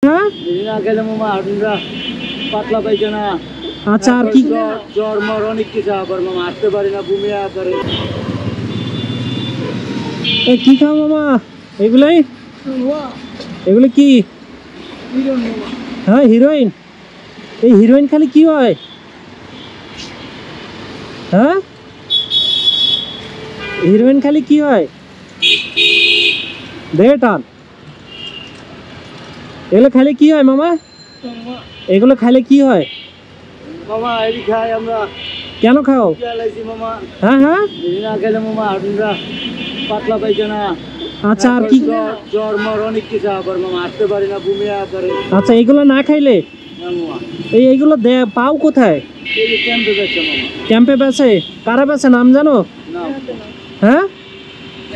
হ্যাঁ না খেলে মামা আমরা পাতলা পায়খানা আচ্ছা আর কি জ্বর মর অনেক কিছু আবার মামা আসতে পারি না বমি করে কি খাও মামা এগুলাই এগুলো কি হ্যাঁ হিরোইন এই হিরোইন খালি কি হয় হ্যাঁ হিরোইন খালি কি হয় দে টান এগুলো খাইলে কি হয় মামা এগুলো খাইলে কি হয় মামা এই খাই আমরা কেন খাও মামা হ্যাঁ হ্যাঁ না খেলে মামা আমরা পাতলা পায়খানা আচ্ছা আর কি জ্বর মর অনেক কিছু আবার মামা আসতে পারি না বমি করে আচ্ছা এগুলো না খাইলে এইগুলো পাও কোথায় ক্যাম্পে বেচে মামা ক্যাম্পে বেচে কারা বেচে নাম জানো হ্যাঁ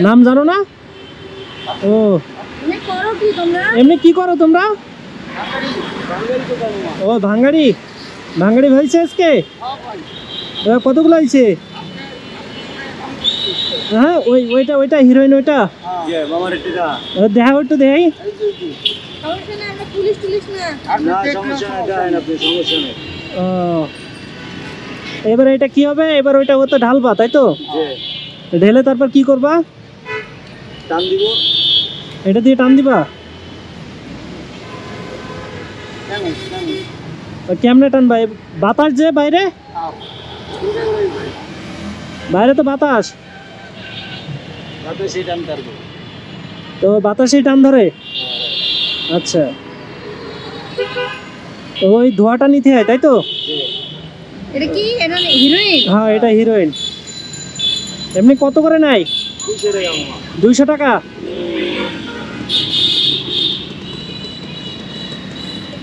নাম জানো না ও এমনি কি করো তোমরা ও ভাঙ্গাড়ি ভাঙ্গাড়ি হয়েছে আজকে কতগুলো হয়েছে হ্যাঁ ওইটা ওইটা হিরোইন ওইটা দেখা একটু দেখাই এবার এটা কি হবে এবার ওইটা ও তো ঢালবা তাই তো ঢেলে তারপর কি করবা টান দিব এটা দিয়ে টান দিবা কেমনে টানবা বাতাস যে বাইরে বাইরে তো বাতাস তো বাতাসেই টান ধরে আচ্ছা তো ওই ধোঁয়াটা নিতে হয় তাই তো এটা কি এটা হিরোইন হ্যাঁ এটা হিরোইন এমনি কত করে নেয় 200 টাকা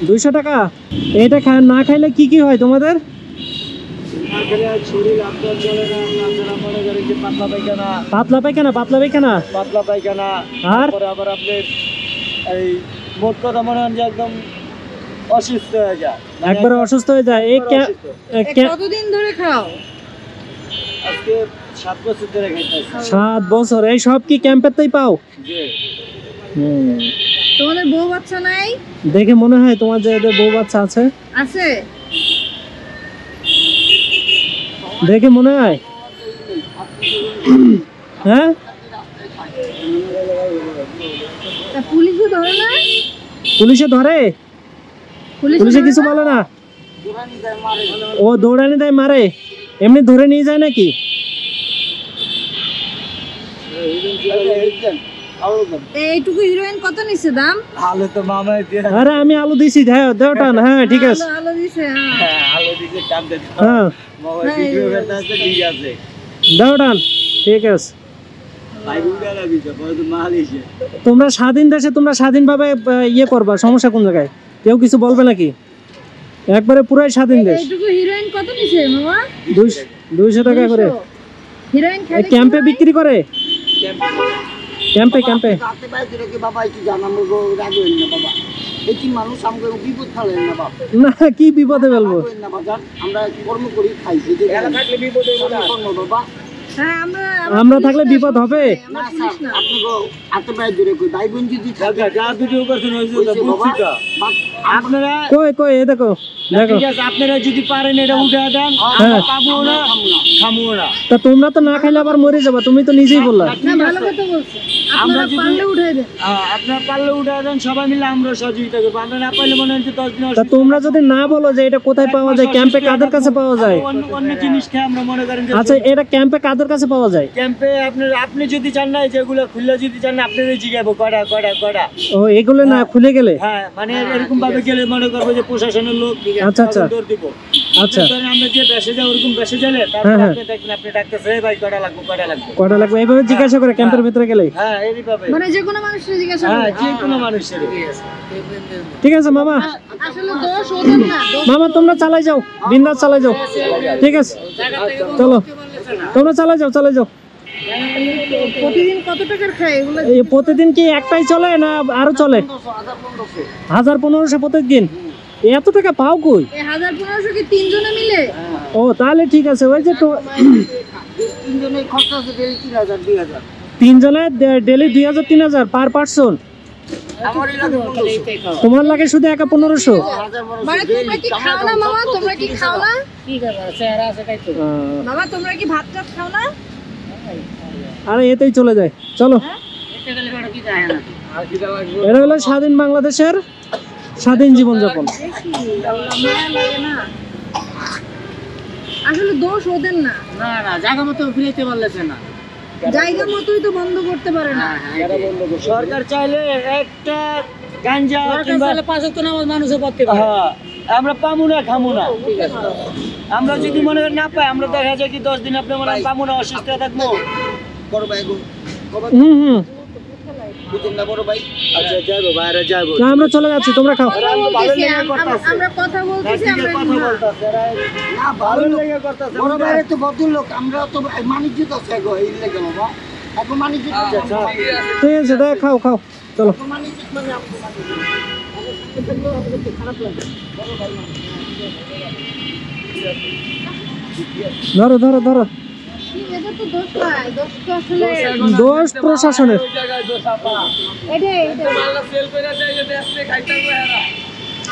200 টাকা এটা না খাইলে কি কি হয় তোমাদের পাতলা পায়খানা পাতলা পায়খানা আর আবার আপনার এই মোট কথা মনে হয় যে একদম অসুস্থ হয়ে যায় একবারে অসুস্থ হয়ে যায় কতদিন ধরে খাও আজকে 7 বছর ধরে খাইতেছি 7 বছর এই সব কি ক্যাম্পেতেই পাও জি তোমাদের বউ বাচ্চা নাই দেখে মনে হয় তোমার যে এদের বউ বাচ্চা আছে আছে দেখে মনে হয় হ্যাঁ তা পুলিশে ধরে না পুলিশে ধরে পুলিশে কিছু বলে না ও দৌড়ানি দেয় মারে এমনি ধরে নিয়ে যায় নাকি এইটুকু হিরোইন কত নিছে দাম আলু তো মামাই দিয়ে আরে আমি আলু দিছি দেও টান হ্যাঁ ঠিক আছে আলু দিছে হ্যাঁ আলু দিকে টান দে হ্যাঁ মামাই ভিডিও করতেছে ঠিক আছে দেও টান ঠিক আছে ভাই উড়া লাগিছে বহুত মাল এসে তোমরা স্বাধীন দেশে তোমরা স্বাধীনভাবে ইয়ে করবা সমস্যা কোন জায়গায় কেউ কিছু বলবে নাকি একবারে পুরাই স্বাধীন দেশ এইটুকু হিরোইন কত নিছে মামা 200 টাকা করে হিরোইন খাই ক্যাম্পে বিক্রি করে ক্যাম্পে রাতে বাইরে রেখে বাবা একটু জানাবো রাখবেন না বাবা এই কি মানুষ আমাকে বিপদ ফেলেন না বাবা না কি বিপদে ফেলবো না বাজার আমরা কর্ম করি খাইছি যে এলা থাকলে বিপদে কর্ম বাবা হ্যাঁ আমরা থাকলে বিপদ হবে না স্যার আপনি গো আতে বাইরে রেখে ভাই বোন যদি থাকে যা ভিডিও করছেন হইছে তো বুঝছি তো আপনারা কই এই দেখো ঠিক আছে আপনারা যদি পারেন এটা উঠে দেন আমরা পাবো না খামু না তা তোমরা তো না খাইলে আবার মরে যাবে তুমি তো নিজেই বললা না ভালো কথা বলছো আমরা পারলে উঠাই দেন আপনারা পারলে উঠে দেন সবাই মিলে আমরা সহযোগিতা করব আমরা না পারলে মনে হচ্ছে 10 দিন তা তোমরা যদি না বলো যে এটা কোথায় পাওয়া যায় ক্যাম্পে কাদের কাছে পাওয়া যায় অন্য জিনিস খেয়ে আমরা মনে করেন যে আচ্ছা এটা ক্যাম্পে কাদের কাছে পাওয়া যায় ক্যাম্পে আপনি যদি চান না যেগুলো খুললে যদি চান না আপনারই জিগাবো কড়া ও এগুলো না খুলে গেলে হ্যাঁ মানে এরকম ভাবে গেলে মনে করবো যে প্রশাসনের লোক আচ্ছা আচ্ছা দিব আচ্ছা আমরা যে বেসে যাই ওরকম বেসে গেলে তারপর আপনি দেখবেন আপনি ডাকতেছে ভাই কড়া লাগবে এইভাবে জিজ্ঞাসা করে ক্যাম্পের ভিতরে গেলে হ্যাঁ এইভাবে মানে যে কোনো মানুষের জিজ্ঞাসা হ্যাঁ যে কোনো মানুষের ঠিক আছে মামা আসলে দোষ ওদের না মামা তোমরা চালাই যাও বিন্দাস চালাই যাও ঠিক আছে চলো তোমরা চালাই যাও প্রতিদিন কত টাকার খায় এগুলো এই প্রতিদিন কি একটাই চলে না আরো চলে 1500 প্রতিদিন এত টাকা পাও কই 1500 কি তিনজনে মিলে ও তাহলে ঠিক আছে ওই যে তিনজনের খরচ আছে 3000 2000 তিনজনে ডেলি 2000 3000 পার পারসন আমার এলাকায় 1500 তোমার লাগে শুধু একা 1500? মানে তোমরা কি খাও না মামা? তোমরা কি খাও না? মামা তোমরা কি ভাত টাত খাও না? আরে এতেই চলে যায়, চলো। এটা হলো স্বাধীন বাংলাদেশের স্বাধীন জীবনযাপন। মায়া লাগে না? আসলে দোষ ওদের না, না না জায়গা মতো ফিরাইতে পারলেছে না। জায়গা মতোই তো বন্ধ করতে পারে না। সরকার চাইলে একটা গাঞ্জা কিংবা 5 ওয়াক্ত নামাজ মানুষে পড়তে পারে। হ্যাঁ, আমরা পামু না খামু না। আমরা যদি মনে করি না পাই, আমরা দেখা যায় কি 10 দিন আপনি মনে করেন পামু না, অসুস্থ থাকবো। বড় ভাই গো, হুম বুঝুন না বড় ভাই। আচ্ছা যাইবো বাইরে যাইবো। না, আমরা চলে যাচ্ছি, তোমরা খাও। আমরা কথা বলতেছি, আমরা না ভালো লেগে করতেছে। বড় ভাই তো ভদ্রলোক, আমরা তো বাণিজ্য তো আছে গো, এই লেগে বাবা। এখন বাণিজ্য তো আছে। ঠিক আছে, দেখ, খাও খাও, চলো। বাণিজ্য মানে খারাপ লাগে। বড় ভাই ধরো ধরো ধরো। এটা তো দোষ নয়, দোষ তো আসলে দোষ প্রশাসনের। এটাই